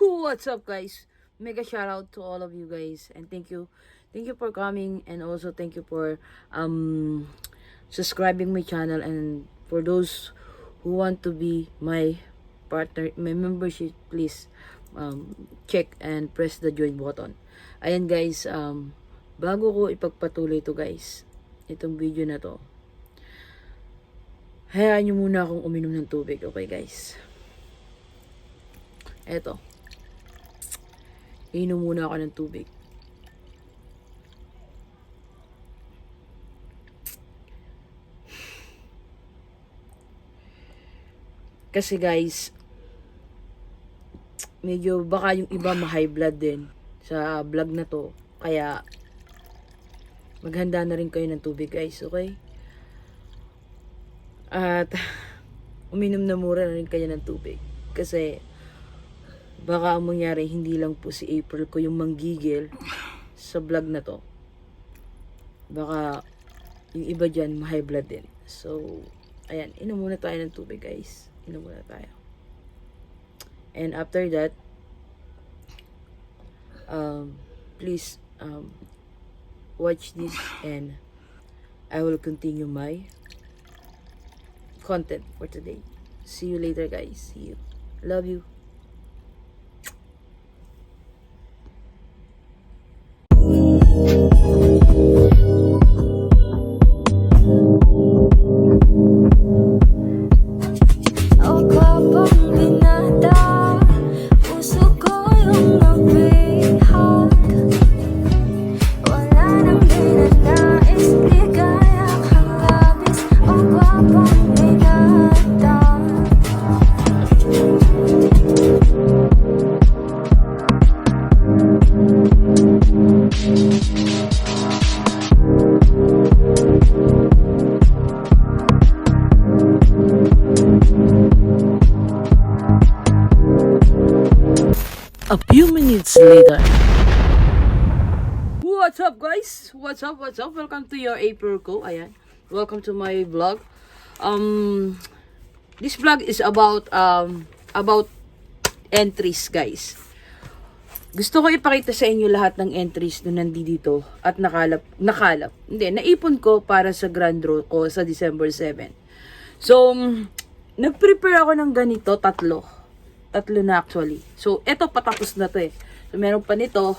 What's up, guys? Mega shout out to all of you guys, and thank you for coming, and also thank you for subscribing my channel, and for those who want to be my partner, my membership, please check and press the join button. Ayan guys, bago ko ipagpatuloy to guys, itong video na to, hayaan nyo muna akong uminom ng tubig, okay guys? Eto. Inom muna ako ng tubig. Kasi guys, medyo baka yung iba ma-high blood din sa vlog na to. Kaya, maghanda na rin kayo ng tubig guys, okay? At, uminom na mura na rin kayo ng tubig. Kasi, baka ang mangyari, hindi lang po si April ko yung manggigil sa vlog na to. Baka yung iba dyan, ma-high blood din. So, ayan, inom muna tayo ng tubig guys. Inom muna tayo. And after that, please watch this and I will continue my content for today. See you later guys. See you. Love you. A few minutes later. What's up guys? What's up? Welcome to your April Co. Ayan. Welcome to my vlog. This vlog is about entries guys. Gusto ko ipakita sa inyo lahat ng entries na nandito at nakalap. Hindi, naipon ko para sa grand draw ko sa December 7. So, nag-prepare ako ng ganito, tatlo na actually. So, eto patapos na to eh. So, meron pa nito.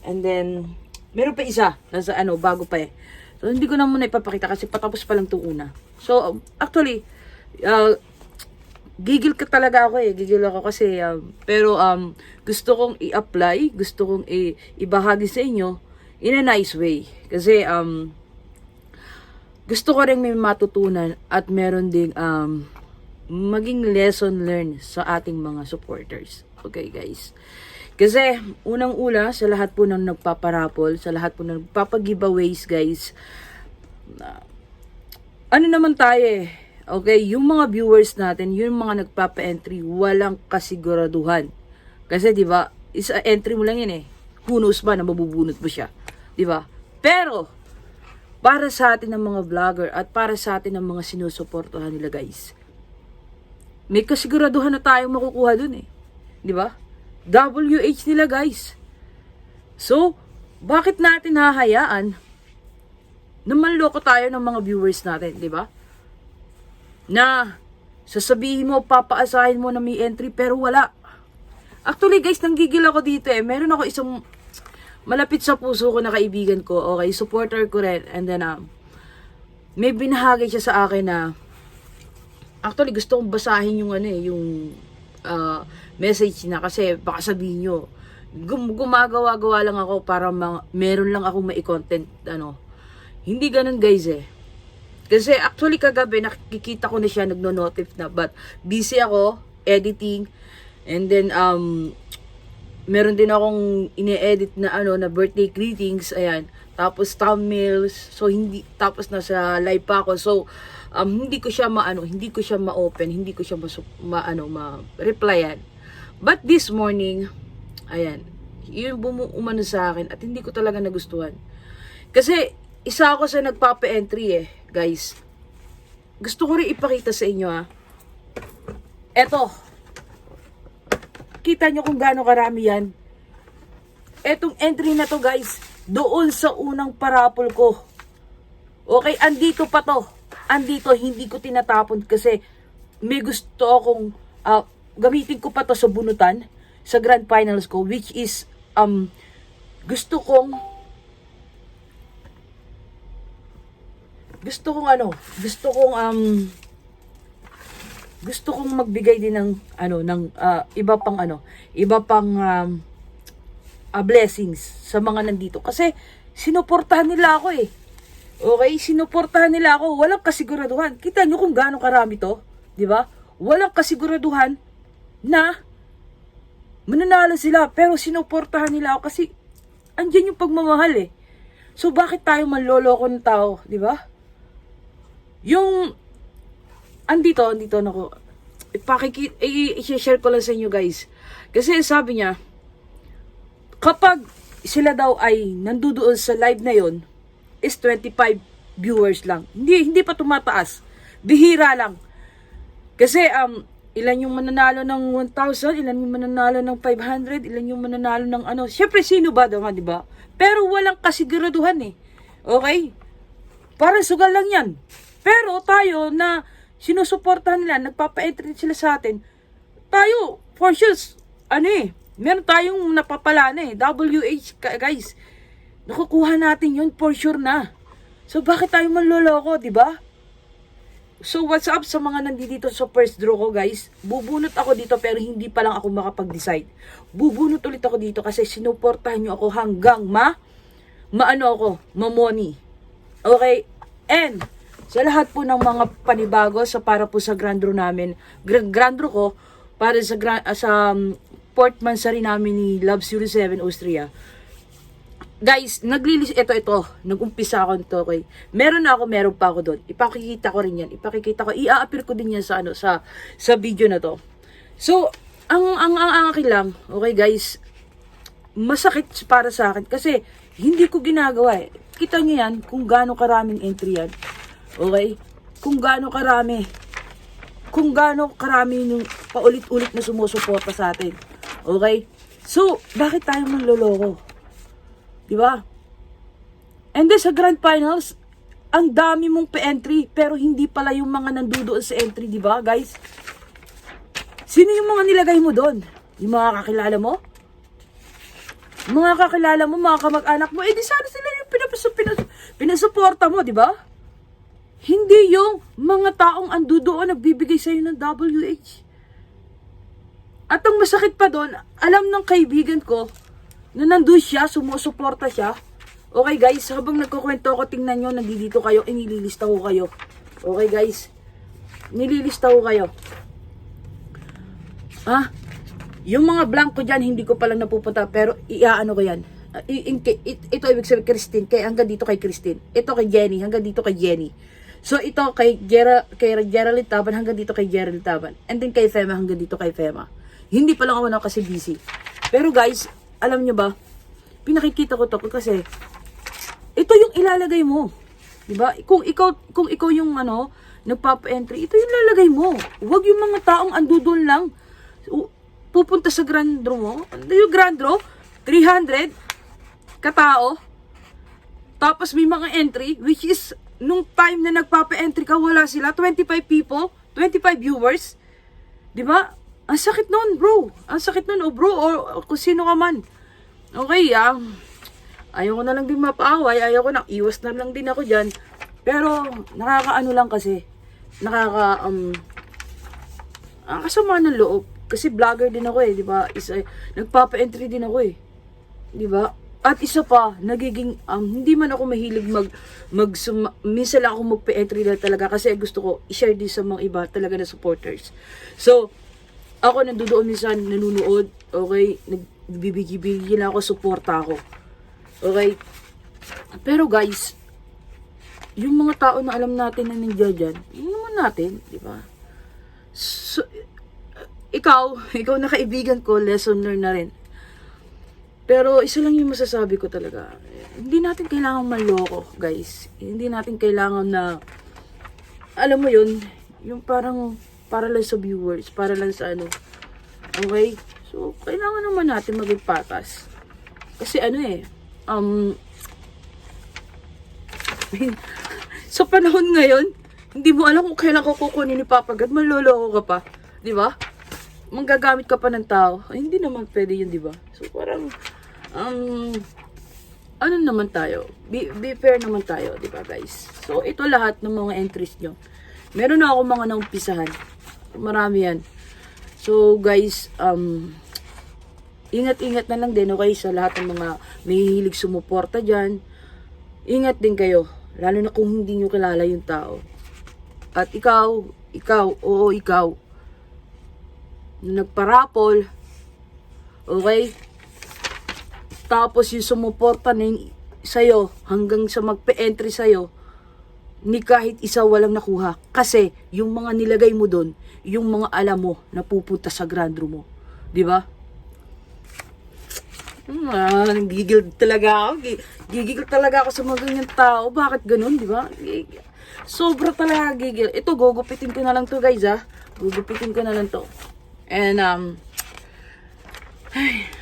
And then, meron pa isa. Nasa bago pa eh. So, hindi ko na muna ipapakita kasi patapos pa lang itong una. So, actually, gigil ka talaga ako eh. Gigil ako kasi, pero gusto kong i-apply, gusto kong ibahagi sa inyo in a nice way. Kasi, gusto ko rin may matutunan at meron ding, maging lesson learned sa ating mga supporters. Okay, guys. Kasi, unang-una, sa lahat po ng nagpaparapol, sa lahat po ng nagpapag-giveaways, guys, ano naman tayo eh. Okay, yung mga viewers natin, yung mga nagpapa-entry, walang kasiguraduhan. Kasi, di ba, isa entry mo lang yun eh. Who knows ba na mabubunot mo siya? Di ba? Pero, para sa atin ng mga vlogger at para sa atin ng mga sinusuportuhan nila, guys, may kasiguraduhan na tayong makukuha dun eh. Di ba? WH nila guys. So, bakit natin hahayaan na manloko tayo ng mga viewers natin, di ba? Na sasabihin mo, papaasahin mo na may entry pero wala. Actually guys, nanggigil ako dito eh. Meron ako isang malapit sa puso ko na kaibigan ko. Okay, supporter ko rin. And then, may binahagi siya sa akin na actually, gusto kong basahin yung yung message na kasi baka sabihin nyo, gumagawa-gawa lang ako para meron lang akong mai-content, Hindi ganun guys eh. Kasi actually kagabi, nakikita ko na siya, nagno-notif na, but busy ako, editing, and then, meron din akong ine-edit na na birthday greetings, ayan, tapos thumbnails, so hindi, tapos nasa live pa ako, so, hindi ko siya ma-open, hindi ko siya ma-replyan. But this morning, ayan, yun umano sa akin at hindi ko talaga nagustuhan. Kasi, isa ako sa nagpapa-entry eh, guys. Gusto ko rin ipakita sa inyo Eto. kita nyo kung gaano karami yan. Etong entry na to guys, doon sa unang parapol ko. Okay, andito pa to. Andito, hindi ko tinatapon kasi may gusto akong gamitin ko pa to sa bunutan, sa grand finals ko, which is gusto kong magbigay din ng iba pang blessings sa mga nandito kasi sinuportahan nila ako eh. Okay, sinuportahan nila ako, walang kasiguraduhan. Kita nyo kung gaano karami to, di ba? Walang kasiguraduhan na mananalo sila pero sinuportahan nila ako kasi andyan yung pagmamahal eh. So bakit tayo manloloko ng tao, di ba? Yung andito na ko. I-share ko lang sa inyo guys. Kasi sabi niya, kapag sila daw ay nandudoon sa live na yon is 25 viewers lang. Hindi pa tumataas. Bihira lang. Kasi ilan yung mananalo ng 1,000, ilan yung mananalo ng 500, ilan yung mananalo ng ano. Syempre sino ba daw, di ba? Pero walang kasiguraduhan eh. Okay? Parang sugal lang yan. Pero tayo na sinusuportahan nila, nagpapa-entry sila sa atin, tayo, for sure, meron tayong napapala na eh. WH, guys. Nakukuha natin yun, for sure na. So, bakit tayo manloloko, di ba? So, what's up sa mga nandito sa first draw ko, guys? Bubunot ako dito, pero hindi pa lang ako makapag-decide. Bubunot ulit ako dito kasi sinuportahan nyo ako hanggang mamoni. Okay? And, sa lahat po ng mga panibago para po sa grand draw namin, grand draw ko, para sa Port Mansari namin ni Love 07 Austria. Guys, nag-umpisa ako nito, okay? Meron pa ako doon. Ipakikita ko rin yan. I-a-appear ko din yan sa video na to. So, ang akin lang, okay guys, masakit para sa akin kasi hindi ko ginagawa eh. Kita niyo yan kung gaano karaming entry yan. Okay? Kung gaano karami yung paulit-ulit na sumusuporta sa atin. Okay? So, bakit tayo manloloko? Diba? And then sa grand finals, ang dami mong pa-entry, pero hindi pala yung mga nandudoon sa entry, diba guys? Sino yung mga nilagay mo doon? Yung mga kakilala mo? Mga kakilala mo, mga kamag-anak mo, di sana sila yung pinasuporta mo, diba? Hindi yung mga taong andudoon nagbibigay sa'yo ng WH. At ang masakit pa doon, alam ng kaibigan ko na nandun siya, sumusuporta siya. Okay guys, habang nagkukwento ako, tingnan nyo, nandito kayo, nililista ko kayo. Okay guys, nililista ko kayo. Yung mga blanco dyan, hindi ko palang napupunta, pero iaano ko yan. Ito ibig sabihin, Christine, hanggang dito kay Christine. Ito kay Jenny, hanggang dito kay Jenny. So, ito kay Geraldine Taban, hanggang dito kay Geraldine Taban. And then kay Fema, hanggang dito kay Fema. Hindi pa lang ako kasi busy. Pero guys, alam nyo ba, pinakikita ko to kasi, ito yung ilalagay mo. Diba? Kung ikaw yung nagpapa-entry, ito yung lalagay mo. Huwag yung mga taong andudol lang. Pupunta sa grand draw mo. Yung grand draw, 300 katao. Tapos may mga entry, which is, nung time na nagpapa-entry ka, wala sila, 25 people, 25 viewers. Diba? Ang sakit nun, bro. Ang sakit nun, bro, or kung sino ka man. Okay, ayaw ko na lang din mapaaway, ayaw ko na, iwas na lang din ako dyan. Pero, nakakaano lang kasi, kasama ng loob. Kasi vlogger din ako eh, di ba? Nagpapa-entry din ako eh. Di ba? At isa pa, nagiging, hindi man ako mahilig minsan lang ako magpa-entry na talaga kasi gusto ko i-share din sa mga iba talaga na supporters. So, ako nandoon minsan, nanunood, okay? Nagbibigay lang ako, suporta ako. Okay? Pero guys, yung mga tao na alam natin na nandiyan dyan, yun naman natin, di ba? So, ikaw na kaibigan ko, lesson learned na rin. Pero isa lang yung masasabi ko talaga. Hindi natin kailangan manloko, guys. Hindi natin kailangan na, alam mo yun, yung parang, para lang sa viewers, para lang sa Okay? So, kailangan naman natin maging patas. Kasi ano eh, sa panahon ngayon, hindi mo alam kung kailan ka kukunin ni Papa God, manloloko ka pa. Di ba? Manggagamit ka pa ng tao. Ay, hindi naman pwede yun, di ba? So, parang, ano naman tayo? Be fair naman tayo, di ba guys? So, ito lahat ng mga entries nyo. Meron na ako mga naumpisahan. Marami yan. So, guys, ingat-ingat na lang din, okay? Sa lahat ng mga may hilig sumuporta dyan. Ingat din kayo. Lalo na kung hindi nyo kilala yung tao. At ikaw, na nagparapol, okay? Tapos yung sumuporta na sa'yo, hanggang sa magpe-entry sa'yo, ni kahit isa walang nakuha. Kasi, yung mga nilagay mo doon, yung mga alam mo, na pupunta sa grand room mo. Di ba? Gigil talaga ako. Gigil talaga ako sa mga ganyan tao. Bakit ganun, di ba? Sobra talaga gigil. Ito, gugupitin ko na lang to guys, ha. Gugupitin ko na lang to. And,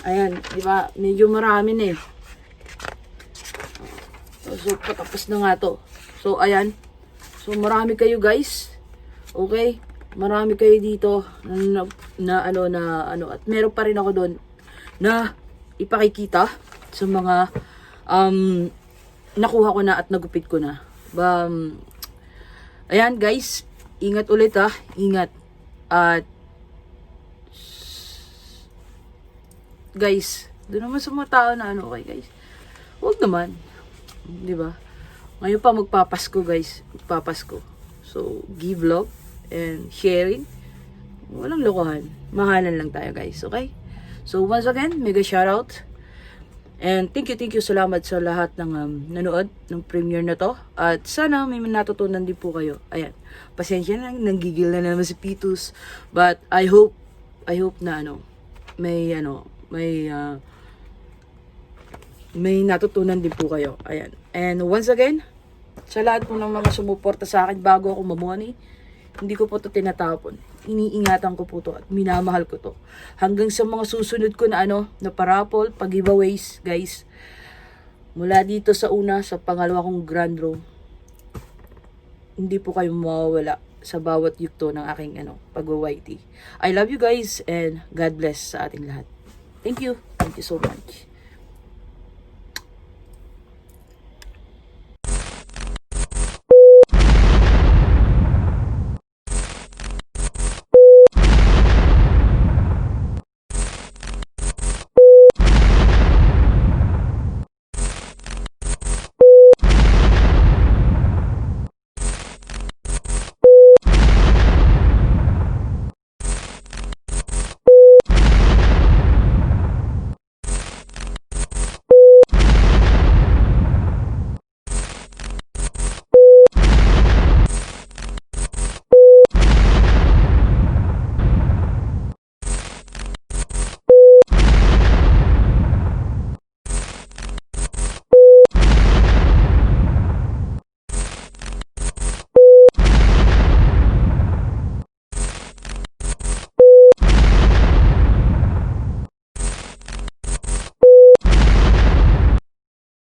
ayan, di ba? Medyo marami na eh. So, patapos na nga to. So, ayan. So, marami kayo guys. Okay? Marami kayo dito na ano. At meron pa rin ako doon na ipakikita sa mga nakuha ko na at nagupit ko na. Ayan guys, ingat ulit ha. Ingat. At guys, doon naman sa mga tao na ano, okay guys. Huwag naman. 'Di ba? Ngayon pa magpapasko guys. Magpapasko. So, give love and sharing. Walang lokohan. Mahalan lang tayo guys, okay? So, once again, mega shoutout. And thank you, salamat sa lahat ng nanood ng premiere na to. At sana may natutunan din po kayo. Ayan, pasensya na, nanggigil na naman si Pitus. But I hope na may natutunan din po kayo. Ayan. And once again, sa lahat po ng mga sumuporta sa akin bago ako mamuani, hindi ko po to tinatapon. Iniingatan ko po to at minamahal ko to. Hanggang sa mga susunod ko na na parapol, pag-giveaways, guys. Mula dito sa una, sa pangalawa kong grand room, hindi po kayo mawawala sa bawat yugto ng aking pag-YT. I love you guys and God bless sa ating lahat. Thank you. Thank you so much.